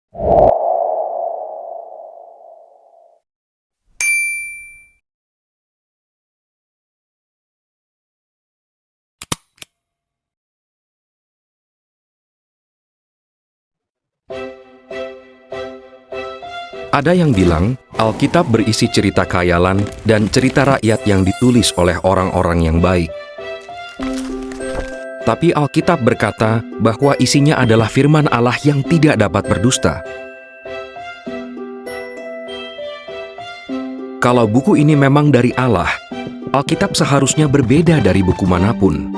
Ada yang bilang Alkitab berisi cerita khayalan dan cerita rakyat yang ditulis oleh orang-orang yang baik. Tapi Alkitab berkata bahwa isinya adalah firman Allah yang tidak dapat berdusta. Kalau buku ini memang dari Allah, Alkitab seharusnya berbeda dari buku manapun.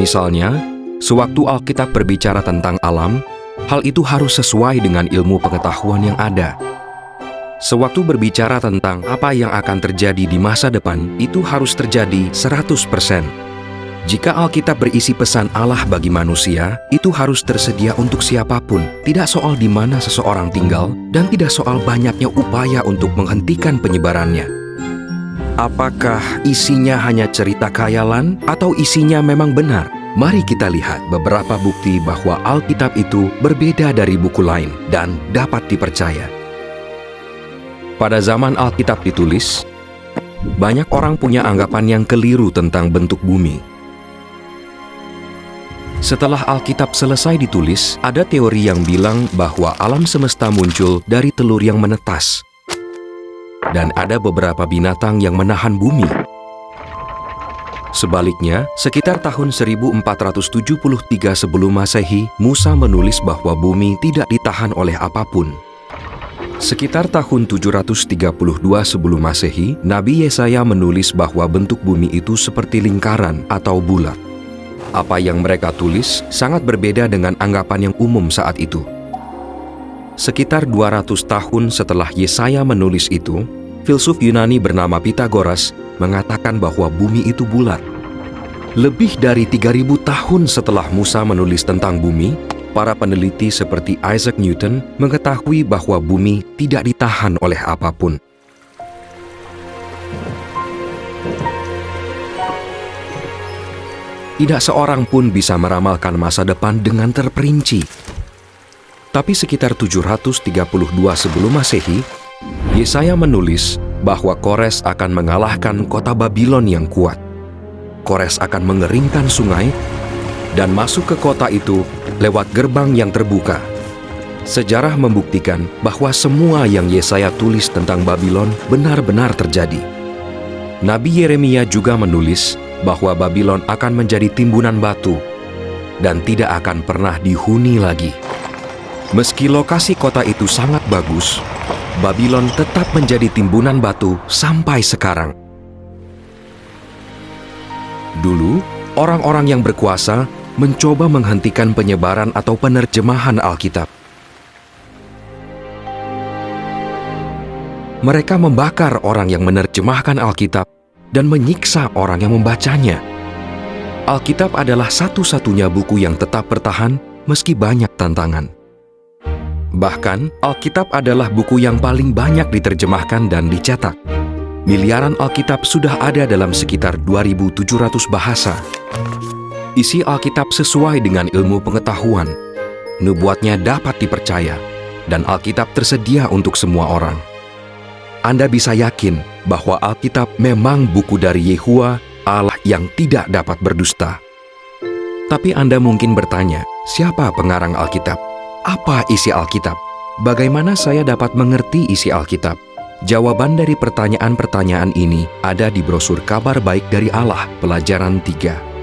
Misalnya, sewaktu Alkitab berbicara tentang alam, hal itu harus sesuai dengan ilmu pengetahuan yang ada. Sewaktu berbicara tentang apa yang akan terjadi di masa depan, itu harus terjadi 100%. Jika Alkitab berisi pesan Allah bagi manusia, itu harus tersedia untuk siapapun, tidak soal di mana seseorang tinggal, dan tidak soal banyaknya upaya untuk menghentikan penyebarannya. Apakah isinya hanya cerita khayalan atau isinya memang benar? Mari kita lihat beberapa bukti bahwa Alkitab itu berbeda dari buku lain dan dapat dipercaya. Pada zaman Alkitab ditulis, banyak orang punya anggapan yang keliru tentang bentuk bumi. Setelah Alkitab selesai ditulis, ada teori yang bilang bahwa alam semesta muncul dari telur yang menetas. Dan ada beberapa binatang yang menahan bumi. Sebaliknya, sekitar tahun 1473 sebelum Masehi, Musa menulis bahwa bumi tidak ditahan oleh apapun. Sekitar tahun 732 sebelum Masehi, Nabi Yesaya menulis bahwa bentuk bumi itu seperti lingkaran atau bulat. Apa yang mereka tulis sangat berbeda dengan anggapan yang umum saat itu. Sekitar 200 tahun setelah Yesaya menulis itu, filsuf Yunani bernama Pythagoras mengatakan bahwa bumi itu bulat. Lebih dari 3000 tahun setelah Musa menulis tentang bumi, para peneliti seperti Isaac Newton mengetahui bahwa bumi tidak ditahan oleh apapun. Tidak seorang pun bisa meramalkan masa depan dengan terperinci. Tapi sekitar 732 sebelum Masehi, Yesaya menulis bahwa Kores akan mengalahkan kota Babylon yang kuat. Kores akan mengeringkan sungai dan masuk ke kota itu lewat gerbang yang terbuka. Sejarah membuktikan bahwa semua yang Yesaya tulis tentang Babylon benar-benar terjadi. Nabi Yeremia juga menulis bahwa Babylon akan menjadi timbunan batu dan tidak akan pernah dihuni lagi. Meski lokasi kota itu sangat bagus, Babylon tetap menjadi timbunan batu sampai sekarang. Dulu, orang-orang yang berkuasa mencoba menghentikan penyebaran atau penerjemahan Alkitab. Mereka membakar orang yang menerjemahkan Alkitab dan menyiksa orang yang membacanya. Alkitab adalah satu-satunya buku yang tetap bertahan meski banyak tantangan. Bahkan, Alkitab adalah buku yang paling banyak diterjemahkan dan dicetak. Miliaran Alkitab sudah ada dalam sekitar 2.700 bahasa. Isi Alkitab sesuai dengan ilmu pengetahuan. Nubuatnya dapat dipercaya, dan Alkitab tersedia untuk semua orang. Anda bisa yakin bahwa Alkitab memang buku dari Yehuwa, Allah yang tidak dapat berdusta. Tapi Anda mungkin bertanya, siapa pengarang Alkitab? Apa isi Alkitab? Bagaimana saya dapat mengerti isi Alkitab? Jawaban dari pertanyaan-pertanyaan ini ada di brosur Kabar Baik dari Allah, pelajaran 3.